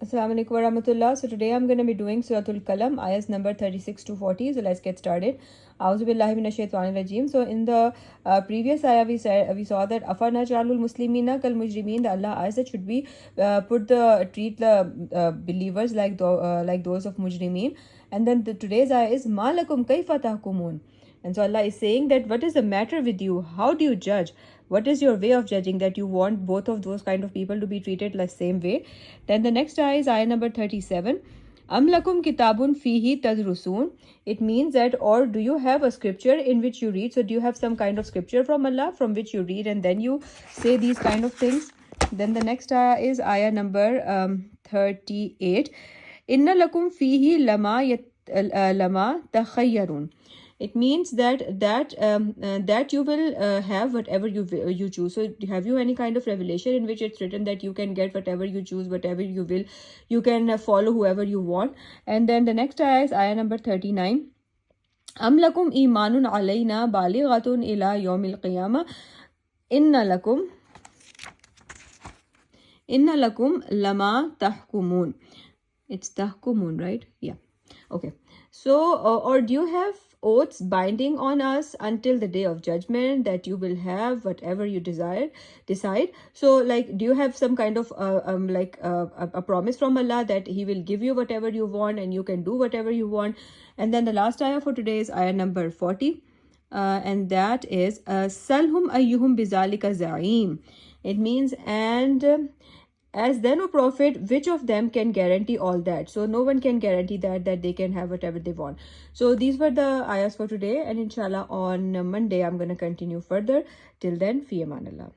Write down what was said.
Assalamu alaikum wa rahmatullah. So today I'm going to be doing Suratul Qalam, ayahs number 36 to 40. So let's get started. A'udhu billahi minash shaitanir rajim. So in the previous ayah we saw that Afa naj'alul muslimina kal mujrimin. The Allah ayah should be treat the believers like those of mujrimeen. And then today's ayah is ma lakum kayfa tahkumun. And so Allah is saying that what is the matter with you? How do you judge? What is your way of judging that you want both of those kind of people to be treated like same way? Then the next ayah is ayah number 37. Am lakum kitabun fihi tadrusun. It means that, or do you have a scripture in which you read? So do you have some kind of scripture from Allah from which you read and then you say these kind of things? Then the next ayah is ayah number 38. Inna lakum fihi lama takhayyarun. It means that you will have whatever you choose. So have you any kind of revelation in which it's written that you can get whatever you choose, whatever you will, you can follow whoever you want? And then the next ayah is ayah number 39. Am lakum imanun alayna balighatun ila yawmil qiyamah. Inna lakum lama tahkumun. It's tahkumun, right? Yeah. Okay. So, or do you have oaths binding on us until the day of judgment that you will have whatever you decide? So, like, do you have some kind of a promise from Allah that He will give you whatever you want and you can do whatever you want? And then the last ayah for today is ayah number 40. And that is Salhum ayyuhum bizalika za'im. It means, and as then, O Prophet, which of them can guarantee all that? So no one can guarantee that they can have whatever they want. So these were the ayahs for today, and inshallah on Monday I'm going to continue further. Till then, fi amanallah.